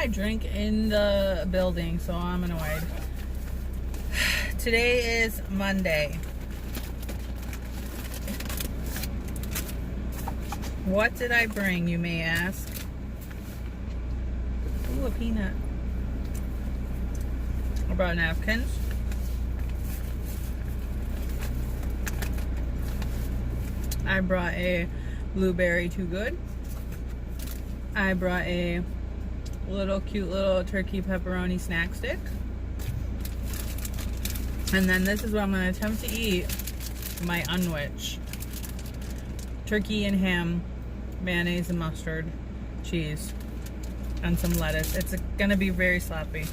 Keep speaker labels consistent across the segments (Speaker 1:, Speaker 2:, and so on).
Speaker 1: my drink in the building, so I'm annoyed. Today is Monday. What did I bring, you may ask? Ooh, a peanut. I brought napkins. I brought a blueberry Too Good. I brought a cute little turkey pepperoni snack stick. And then this is what I'm going to attempt to eat, my unwich. Turkey and ham, mayonnaise and mustard, cheese, and some lettuce. It's going to be very sloppy.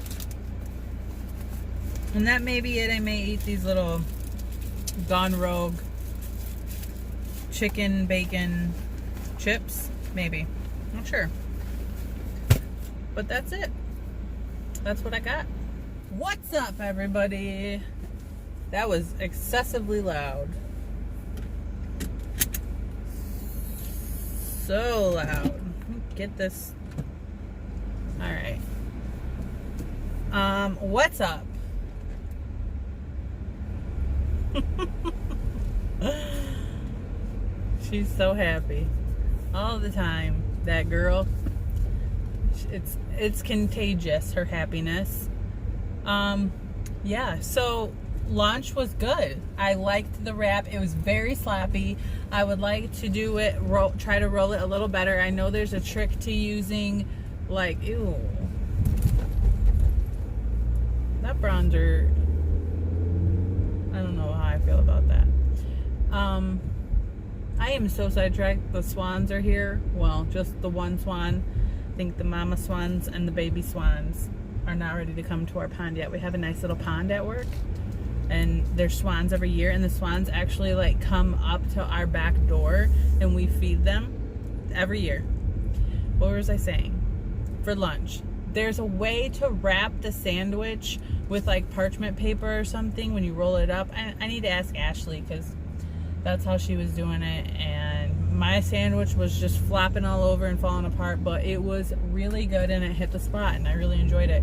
Speaker 1: And that may be it. I may eat these little Gone Rogue chicken bacon chips. Maybe. Not sure. But that's it. That's what I got. What's up, everybody? That was excessively loud. So loud. Get this. Alright. What's up? She's so happy. All the time. That girl. It's contagious, her happiness. Yeah, so lunch was good. I liked the wrap. It was very sloppy. I would like to do it, try to roll it a little better. I know there's a trick to using, like, ew. That bronzer, I don't know how I feel about that. I am so sidetracked. The swans are here. Well, just the one swan. I think the mama swans and the baby swans are not ready to come to our pond yet. We have a nice little pond at work, and there's swans every year, and the swans actually like come up to our back door and we feed them every year. What was I saying? For lunch, there's a way to wrap the sandwich with like parchment paper or something when you roll it up. I need to ask Ashley, because that's how she was doing it, and my sandwich was just flopping all over and falling apart, but it was really good and it hit the spot and I really enjoyed it.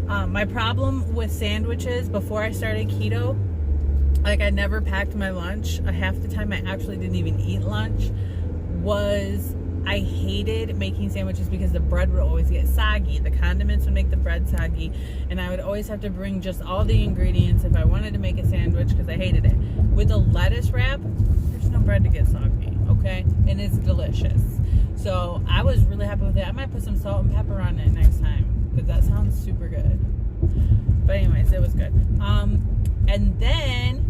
Speaker 1: My problem with sandwiches before I started keto, like I never packed my lunch. Half the time I actually didn't even eat lunch. Was I hated making sandwiches because the bread would always get soggy. The condiments would make the bread soggy, and I would always have to bring just all the ingredients if I wanted to make a sandwich, because I hated it. With a lettuce wrap, there's no bread to get soggy, okay? And it's delicious. So I was really happy with it. I might put some salt and pepper on it next time, because that sounds super good. But anyways, it was good. And then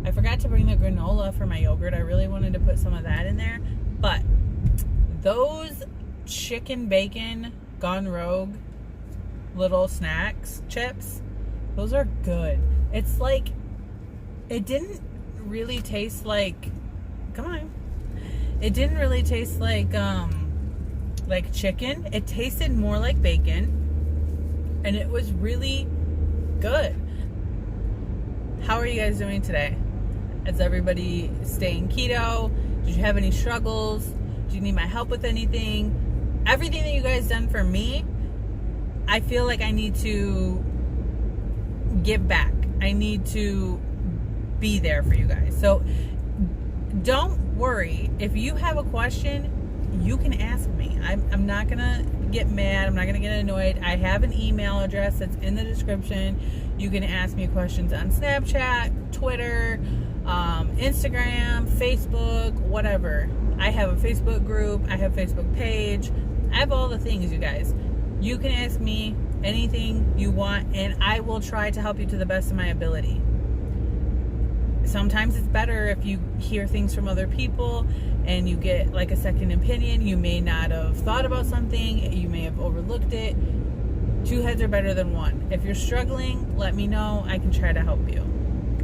Speaker 1: I forgot to bring the granola for my yogurt. I really wanted to put some of that in there. But those chicken bacon Gone Rogue little snacks chips, those are good. It's like, it didn't really taste like, come on, it didn't really taste like chicken. It tasted more like bacon, and it was really good. How are you guys doing today? Is everybody staying keto? Did you have any struggles? Do you need my help with anything? Everything that you guys done for me, I feel like I need to give back. I need to be there for you guys. So don't worry. If you have a question, you can ask me. I'm not going to get mad. I'm not going to get annoyed. I have an email address that's in the description. You can ask me questions on Snapchat, Twitter, Instagram, Facebook, whatever. I have a Facebook group. I have a Facebook page. I have all the things, you guys. You can ask me anything you want, and I will try to help you to the best of my ability. Sometimes it's better if you hear things from other people and you get like a second opinion. You may not have thought about something. You may have overlooked it. Two heads are better than one. If you're struggling, let me know. I can try to help you.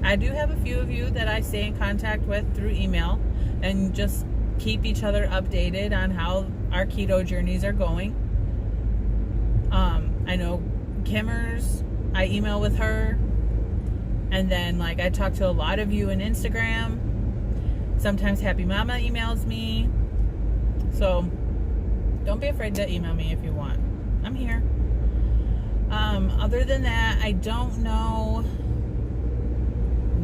Speaker 1: I do have a few of you that I stay in contact with through email, and just keep each other updated on how our keto journeys are going. I know Kimmers, I email with her, and then like I talk to a lot of you in Instagram. Sometimes Happy Mama emails me, so don't be afraid to email me if you want. I'm here. Other than that, I don't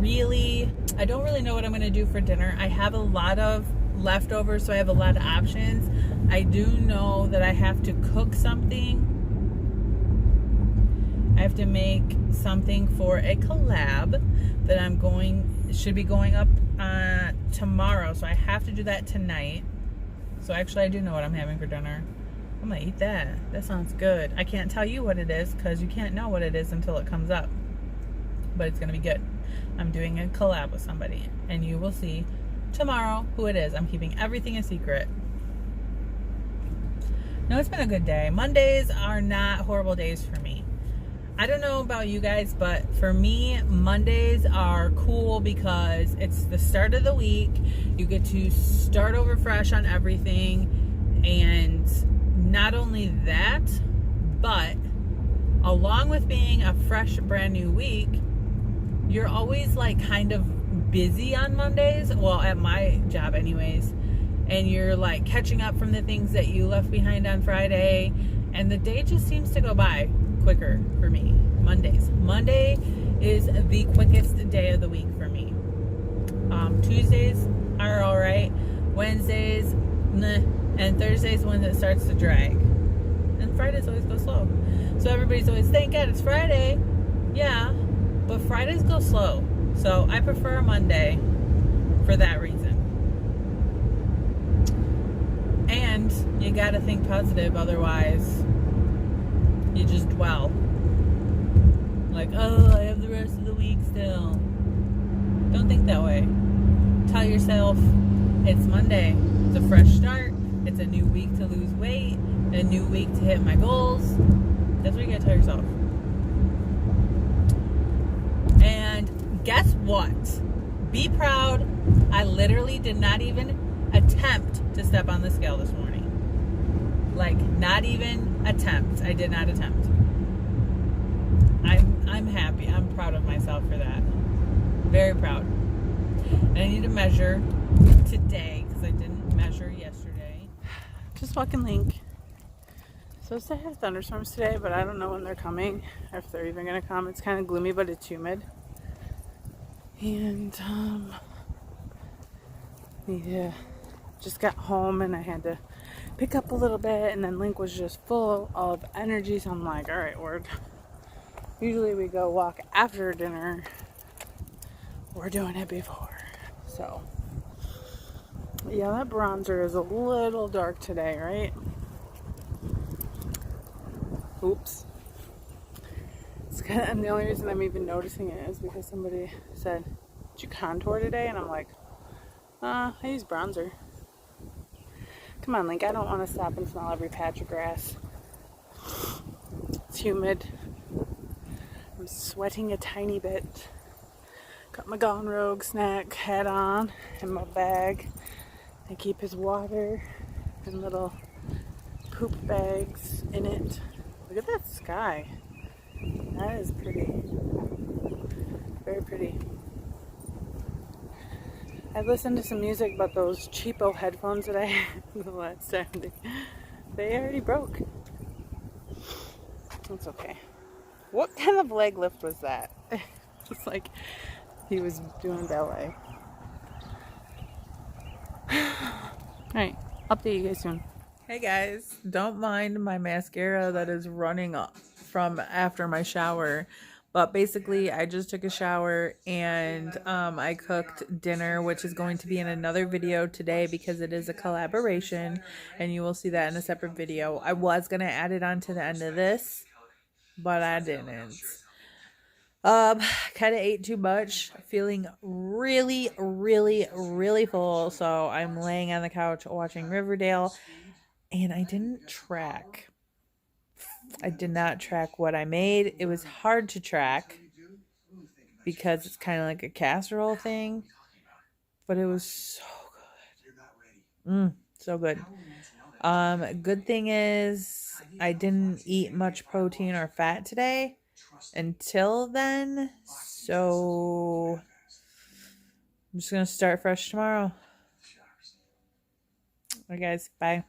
Speaker 1: really know what I'm going to do for dinner. I have a lot of leftovers, so I have a lot of options. I do know that I have to cook something. I have to make something for a collab that should be going up tomorrow, so I have to do that tonight. So actually I do know what I'm having for dinner. I'm gonna eat that. That sounds good. I can't tell you what it is because you can't know what it is until it comes up, but it's gonna be good. I'm doing a collab with somebody and you will see tomorrow who it is. I'm keeping everything a secret. No, it's been a good day. Mondays are not horrible days for me. I don't know about you guys, but for me, Mondays are cool because it's the start of the week. You get to start over fresh on everything. And not only that, but along with being a fresh, brand new week, you're always like kind of busy on Mondays. Well, at my job anyways. And you're like catching up from the things that you left behind on Friday. And the day just seems to go by quicker for me. Monday is the quickest day of the week for me. Tuesdays are all right. Wednesdays, nah. And Thursdays when it starts to drag. And Fridays always go slow. So everybody's always, thank God it's Friday. Yeah, but Fridays go slow. So I prefer Monday for that reason. And you gotta think positive, otherwise you just dwell. Like, oh, I have the rest of the week still. Don't think that way. Tell yourself it's Monday. It's a fresh start. It's a new week to lose weight. A new week to hit my goals. That's what you gotta tell yourself. And guess what? Be proud. I literally did not even attempt to step on the scale this morning. Like, not even attempt. I did not attempt. I'm happy. I'm proud of myself for that. Very proud. And I need to measure today because I didn't measure yesterday. Just walking Link. Supposed to have thunderstorms today, but I don't know when they're coming, or if they're even gonna come. It's kind of gloomy, but it's humid. And just got home and I had to pick up a little bit, and then Link was just full of energy, so I'm like, all right, word. Usually we go walk after dinner. We're doing it before. So, yeah, that bronzer is a little dark today, right? Oops. It's kind of, and the only reason I'm even noticing it is because somebody said, did you contour today? And I'm like, I use bronzer. Come on, Link, I don't want to stop and smell every patch of grass. It's humid. I'm sweating a tiny bit. Got my Gone Rogue snack hat on and my bag. I keep his water and little poop bags in it. Look at that sky. That is pretty. Very pretty. I listened to some music, but those cheapo headphones that I had the last time, they already broke. It's okay. What kind of leg lift was that? It's like he was doing ballet. Alright, update you guys soon. Hey guys, don't mind my mascara that is running up from after my shower. But basically, I just took a shower and I cooked dinner, which is going to be in another video today because it is a collaboration. And you will see that in a separate video. I was going to add it on to the end of this, but I didn't. Kind of ate too much. Feeling really, really, really full. So I'm laying on the couch watching Riverdale. And I didn't track. I did not track what I made. It was hard to track because it's kind of like a casserole thing, but it was so good. So good. Good thing is I didn't eat much protein or fat today until then, so I'm just gonna start fresh tomorrow. Alright guys, bye.